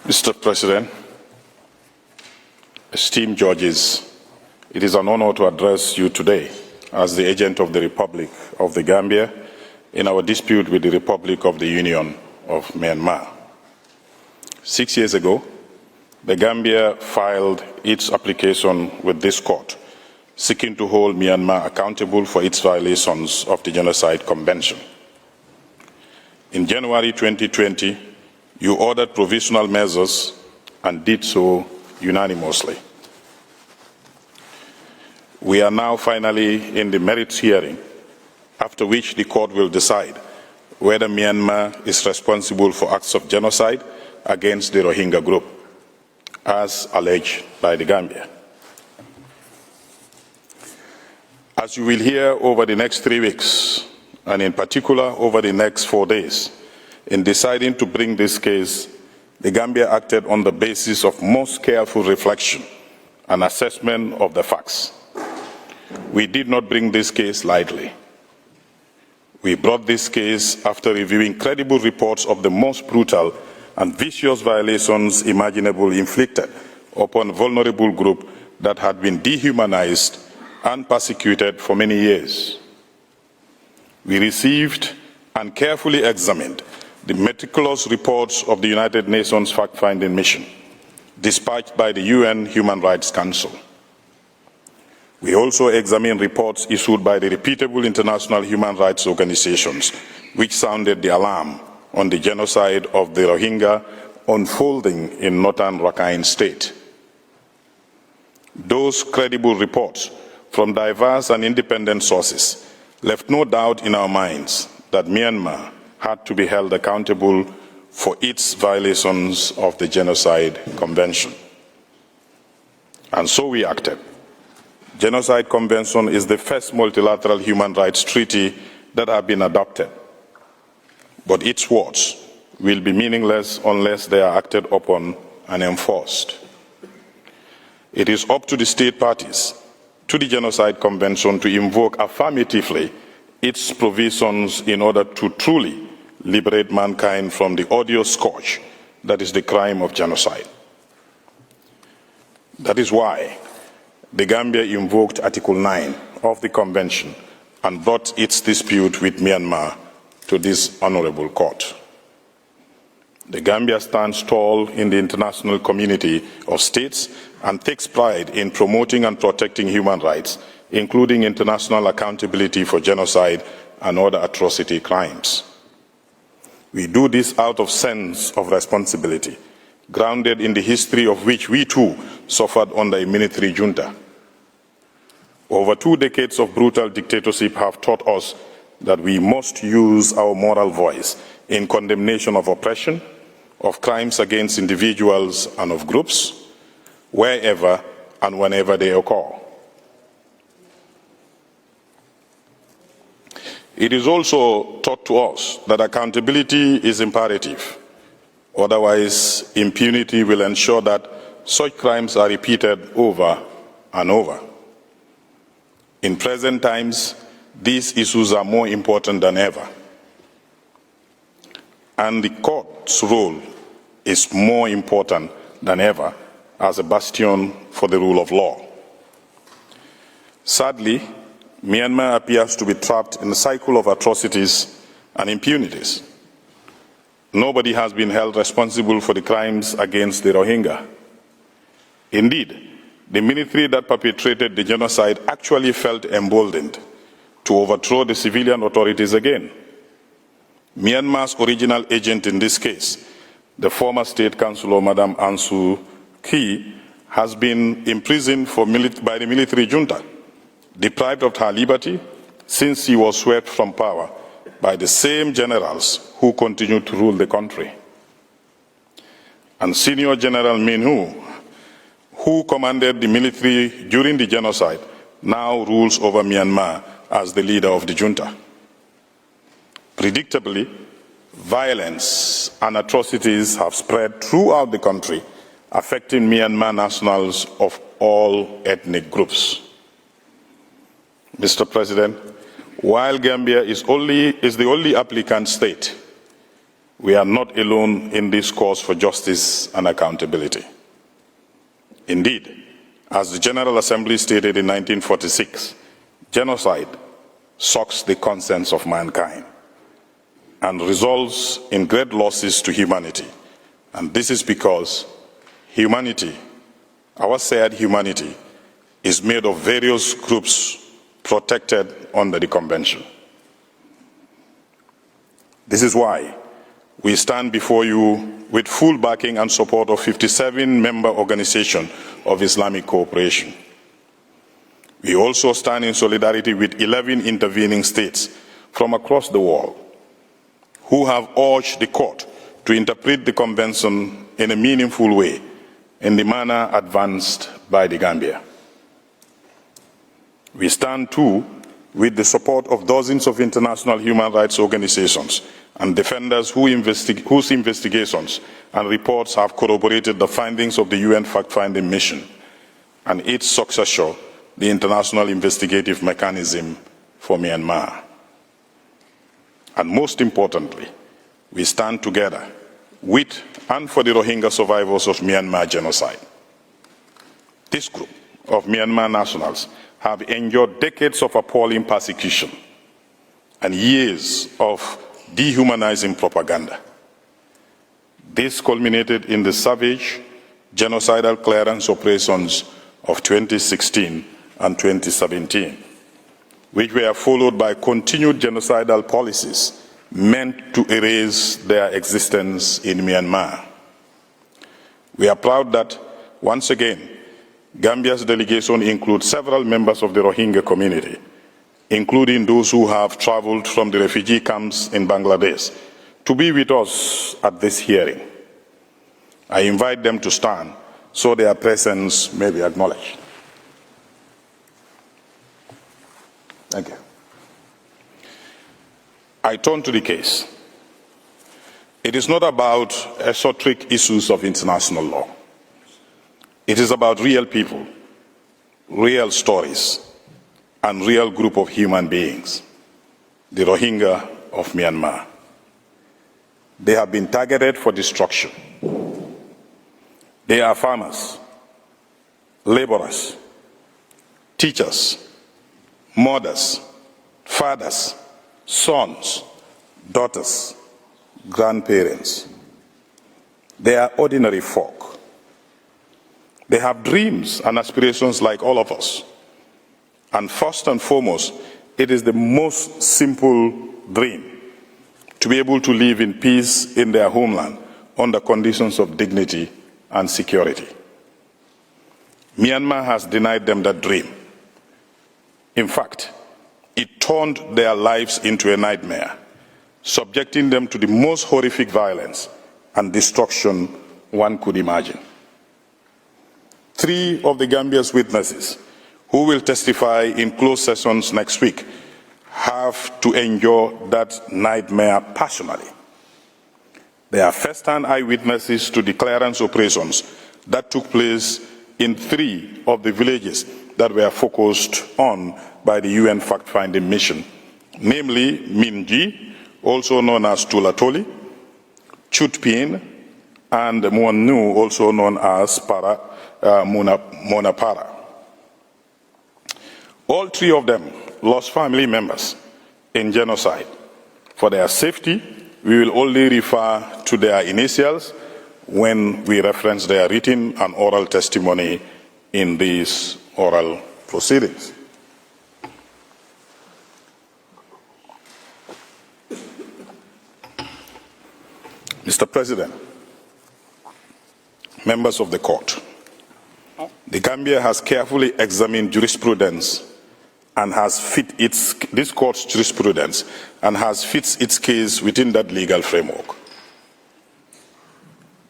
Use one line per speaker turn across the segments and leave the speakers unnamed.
Mr. President, esteemed judges, it is an honor to address you today as the agent of the Republic of the Gambia in our dispute with the Republic of the Union of Myanmar. 6 years ago, the Gambia filed its application with this court, seeking to hold Myanmar accountable for its violations of the Genocide Convention. In January 2020, you ordered provisional measures and did so unanimously. We are now finally in the merits hearing, after which the court will decide whether Myanmar is responsible for acts of genocide against the Rohingya group, as alleged by the Gambia. As you will hear over the next 3 weeks, and in particular over the next 4 days, in deciding to bring this case, the Gambia acted on the basis of most careful reflection and assessment of the facts. We did not bring this case lightly. We brought this case after reviewing credible reports of the most brutal and vicious violations imaginable inflicted upon a vulnerable group that had been dehumanized and persecuted for many years. We received and carefully examined the meticulous reports of the United Nations fact-finding mission, dispatched by the UN Human Rights Council. We also examined reports issued by the reputable international human rights organizations, which sounded the alarm on the genocide of the Rohingya unfolding in northern Rakhine State. Those credible reports from diverse and independent sources left no doubt in our minds that Myanmar had to be held accountable for its violations of the Genocide Convention. And so we acted. Genocide Convention is the first multilateral human rights treaty that has been adopted. But its words will be meaningless unless they are acted upon and enforced. It is up to the state parties to the Genocide Convention to invoke affirmatively its provisions in order to truly liberate mankind from the odious scourge that is the crime of genocide. That is why the Gambia invoked Article 9 of the Convention and brought its dispute with Myanmar to this honorable court. The Gambia stands tall in the international community of states and takes pride in promoting and protecting human rights, including international accountability for genocide and other atrocity crimes. We do this out of sense of responsibility, grounded in the history of which we too suffered under a military junta. Over 2 decades of brutal dictatorship have taught us that we must use our moral voice in condemnation of oppression, of crimes against individuals and of groups, wherever and whenever they occur. It is also taught to us that accountability is imperative. Otherwise, impunity will ensure that such crimes are repeated over and over. In present times, these issues are more important than ever. And the court's role is more important than ever as a bastion for the rule of law. Sadly, Myanmar appears to be trapped in a cycle of atrocities and impunities. Nobody has been held responsible for the crimes against the Rohingya. Indeed, the military that perpetrated the genocide actually felt emboldened to overthrow the civilian authorities again. Myanmar's original agent in this case, the former state councillor, Madam Aung San Suu Kyi, has been imprisoned by the military junta, deprived of her liberty since she was swept from power by the same generals who continued to rule the country. And Senior General Min Aung, who commanded the military during the genocide, now rules over Myanmar as the leader of the junta. Predictably, violence and atrocities have spread throughout the country, affecting Myanmar nationals of all ethnic groups. Mr. President, while Gambia is the only applicant state, we are not alone in this cause for justice and accountability. Indeed, as the General Assembly stated in 1946, genocide shocks the conscience of mankind and results in great losses to humanity. And this is because humanity, our shared humanity, is made of various groups protected under the Convention. This is why we stand before you with full backing and support of 57 member organizations of Islamic cooperation. We also stand in solidarity with 11 intervening states from across the world who have urged the court to interpret the Convention in a meaningful way in the manner advanced by the Gambia. We stand too with the support of dozens of international human rights organizations and defenders whose investigations and reports have corroborated the findings of the UN fact-finding mission and its successor, the International Investigative Mechanism for Myanmar. And most importantly, we stand together with and for the Rohingya survivors of Myanmar genocide. This group of Myanmar nationals have endured decades of appalling persecution and years of dehumanizing propaganda. This culminated in the savage genocidal clearance operations of 2016 and 2017, which were followed by continued genocidal policies meant to erase their existence in Myanmar. We are proud that, once again, Gambia's delegation includes several members of the Rohingya community, including those who have traveled from the refugee camps in Bangladesh to be with us at this hearing. I invite them to stand so their presence may be acknowledged. Thank you. I turn to the case. It is not about esoteric issues of international law. It is about real people, real stories, and real group of human beings, the Rohingya of Myanmar. They have been targeted for destruction. They are farmers, laborers, teachers, mothers, fathers, sons, daughters, grandparents. They are ordinary folk. They have dreams and aspirations like all of us. And first and foremost, it is the most simple dream to be able to live in peace in their homeland under conditions of dignity and security. Myanmar has denied them that dream. In fact, it turned their lives into a nightmare, subjecting them to the most horrific violence and destruction one could imagine. 3 of the Gambia's witnesses who will testify in closed sessions next week have to endure that nightmare personally. They are first-hand eyewitnesses to the clearance operations that took place in 3 of the villages that were focused on by the UN fact-finding mission, namely Minji, also known as Tulatoli, Chutpin, and Muanu, also known as Monapara. All 3 of them lost family members in genocide. For their safety, we will only refer to their initials when we reference their written and oral testimony in these oral proceedings. Mr. President, members of the court, the Gambia has carefully examined jurisprudence and has fit this court's jurisprudence and has fit its case within that legal framework.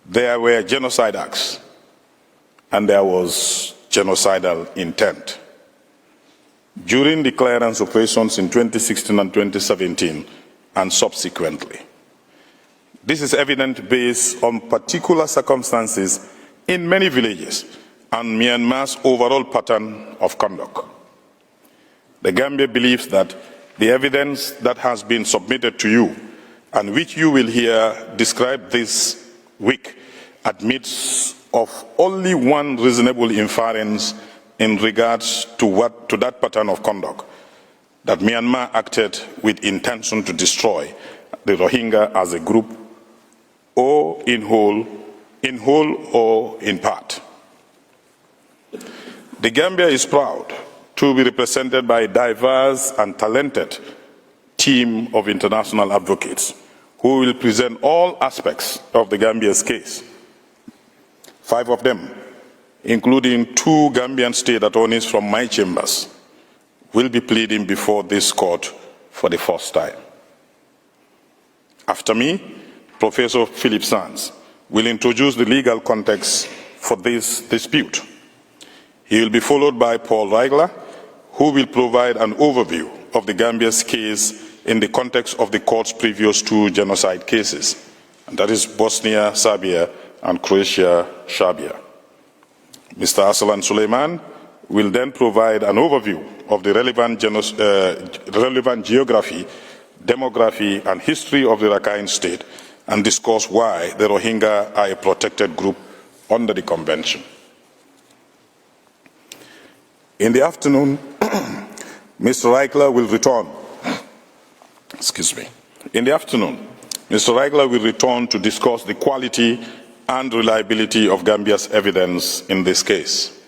There were genocide acts and there was genocidal intent. During the clearance operations in 2016 and 2017 and subsequently. This is evident based on particular circumstances in many villages and Myanmar's overall pattern of conduct. The Gambia believes that the evidence that has been submitted to you and which you will hear described this week admits of only one reasonable inference in regards to that pattern of conduct, that Myanmar acted with intention to destroy the Rohingya as a group, or in whole or in part. The Gambia is proud to be represented by a diverse and talented team of international advocates who will present all aspects of the Gambia's case. 5 of them, including 2 Gambian state attorneys from my chambers, will be pleading before this court for the first time. After me, Professor Philip Sands will introduce the legal context for this dispute. He will be followed by Paul Reigler, who will provide an overview of the Gambia's case in the context of the court's previous 2 genocide cases, and that is Bosnia Serbia and Croatia Serbia. Mr. Aslan Suleiman will then provide an overview of the relevant geography, demography, and history of the Rakhine State and discuss why the Rohingya are a protected group under the Convention. In the afternoon, Mr. Reigler will return. In the afternoon, Mr. Reigler will return to discuss the quality and reliability of Gambia's evidence in this case.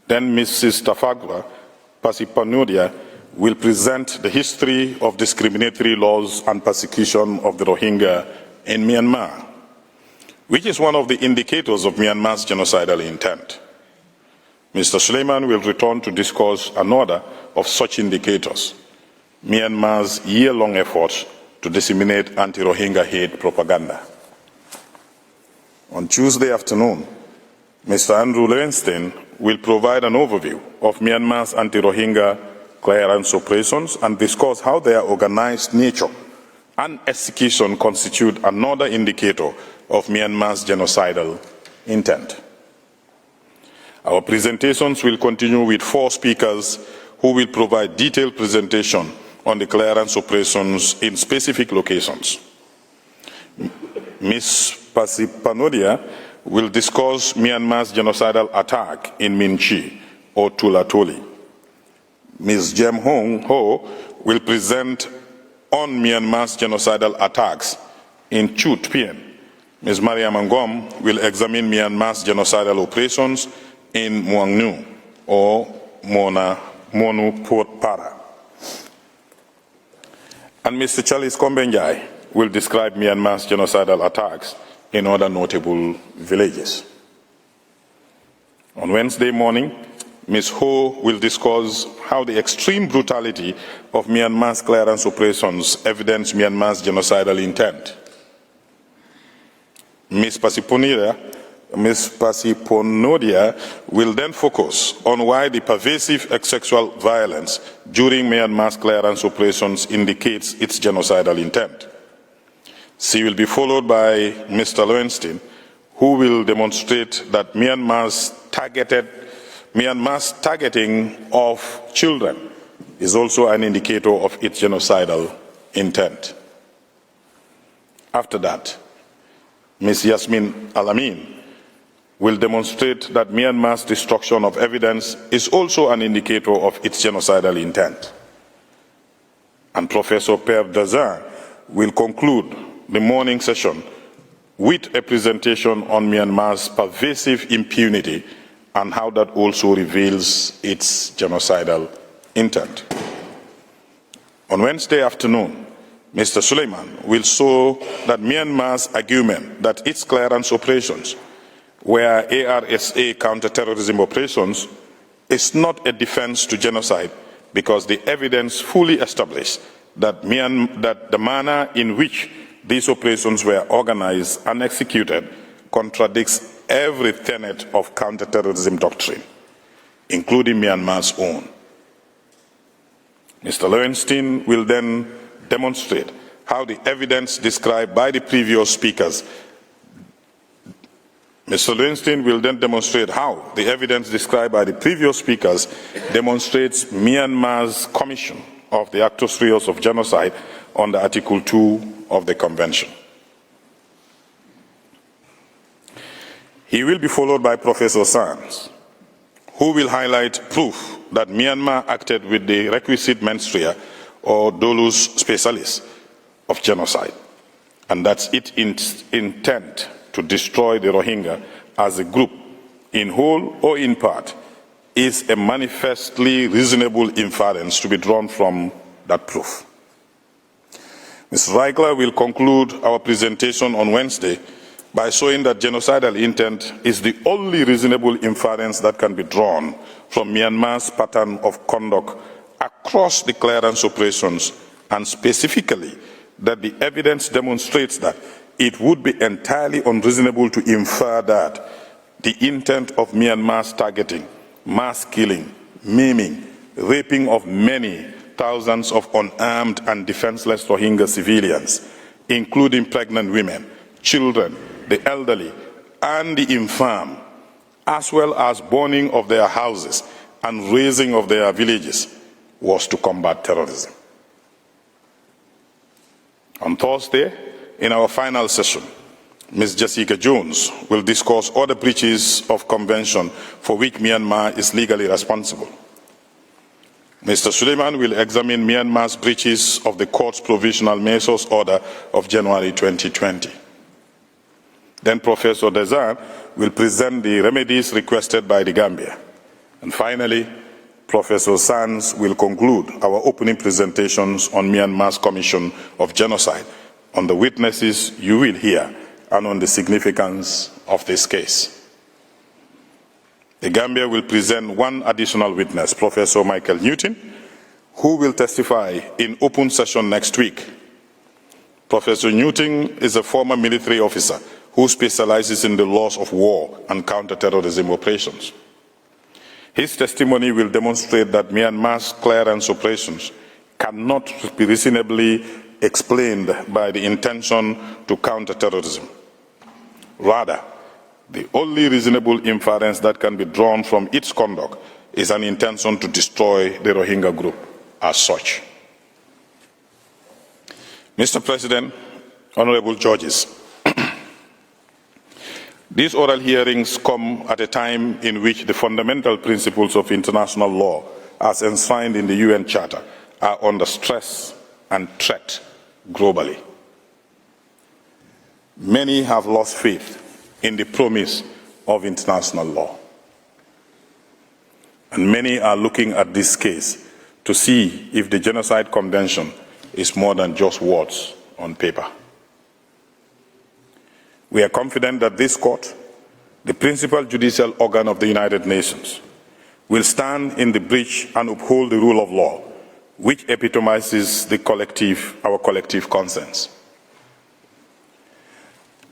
Then Mrs. Tafagwa Pasipanodia will present the history of discriminatory laws and persecution of the Rohingya in Myanmar, which is one of the indicators of Myanmar's genocidal intent. Mr. Suleiman will return to discuss another of such indicators, Myanmar's year-long efforts to disseminate anti-Rohingya hate propaganda. On Tuesday afternoon, Mr. Andrew Lowenstein will provide an overview of Myanmar's anti-Rohingya clearance operations and discuss how their organized nature and execution constitute another indicator of Myanmar's genocidal intent. Our presentations will continue with 4 speakers who will provide detailed presentation on the clearance operations in specific locations. Ms. Pasipanodia will discuss Myanmar's genocidal attack in Minchi or Tulatoli. Ms. Jem Hong Ho will present on Myanmar's genocidal attacks in Chut Pien. Ms. Mariam Angom will examine Myanmar's genocidal operations in Muang Nu or Monu Port Para. And Mr. Charles Kombenjai will describe Myanmar's genocidal attacks in other notable villages. On Wednesday morning, Ms. Ho will discuss how the extreme brutality of Myanmar's clearance operations evidence Myanmar's genocidal intent. Ms. Pasiponodia will then focus on why the pervasive sexual violence during Myanmar's clearance operations indicates its genocidal intent. She will be followed by Mr. Lowenstein, who will demonstrate that Myanmar's targeting of children is also an indicator of its genocidal intent. After that, Ms. Yasmin Alamin will demonstrate that Myanmar's destruction of evidence is also an indicator of its genocidal intent. And Professor Per Dazin will conclude the morning session with a presentation on Myanmar's pervasive impunity and how that also reveals its genocidal intent. On Wednesday afternoon, Mr. Suleiman will show that Myanmar's argument that its clearance operations were ARSA counterterrorism operations is not a defense to genocide because the evidence fully established that the manner in which these operations were organized and executed contradicts every tenet of counterterrorism doctrine, including Myanmar's own. Mr. Lowenstein will then demonstrate how the evidence described by the previous speakers Mr. Lowenstein will then demonstrate how the evidence described by the previous speakers demonstrates Myanmar's commission of the actus reus of genocide under Article 2 of the Convention. He will be followed by Professor Sands, who will highlight proof that Myanmar acted with the requisite mens rea or dolus specialis of genocide, and that's its intent to destroy the Rohingya as a group, in whole or in part, is a manifestly reasonable inference to be drawn from that proof. Ms. Reichler will conclude our presentation on Wednesday by showing that genocidal intent is the only reasonable inference that can be drawn from Myanmar's pattern of conduct across the clearance operations, and specifically that the evidence demonstrates that it would be entirely unreasonable to infer that the intent of Myanmar's targeting, mass killing, maiming, raping of many thousands of unarmed and defenseless Rohingya civilians, including pregnant women, children, the elderly, and the infirm, as well as burning of their houses and razing of their villages, was to combat terrorism. On Thursday, in our final session, Ms. Jessica Jones will discuss other breaches of convention for which Myanmar is legally responsible. Mr. Suleiman will examine Myanmar's breaches of the court's provisional measures order of January 2020. Then Professor Dezan will present the remedies requested by the Gambia. And finally, Professor Sands will conclude our opening presentations on Myanmar's Commission of Genocide, on the witnesses you will hear, and on the significance of this case. The Gambia will present one additional witness, Professor Michael Newton, who will testify in open session next week. Professor Newton is a former military officer who specializes in the laws of war and counterterrorism operations. His testimony will demonstrate that Myanmar's clearance operations cannot be reasonably explained by the intention to counter terrorism. Rather, the only reasonable inference that can be drawn from its conduct is an intention to destroy the Rohingya group as such. Mr. President, honorable judges, these oral hearings come at a time in which the fundamental principles of international law, as enshrined in the UN Charter, are under stress and threat globally. Many have lost faith in the promise of international law. And many are looking at this case to see if the Genocide Convention is more than just words on paper. We are confident that this court, the principal judicial organ of the United Nations, will stand in the breach and uphold the rule of law, which epitomizes our collective conscience.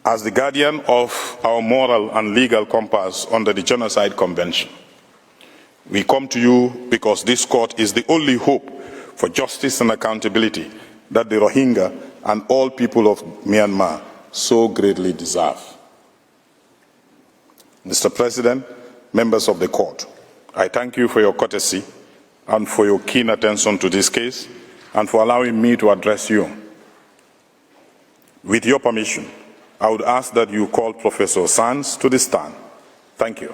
As the guardian of our moral and legal compass under the Genocide Convention, we come to you because this court is the only hope for justice and accountability that the Rohingya and all people of Myanmar so greatly deserve. Mr. President, members of the court, I thank you for your courtesy and for your keen attention to this case and for allowing me to address you. With your permission, I would ask that you call Professor Sands to the stand. Thank you.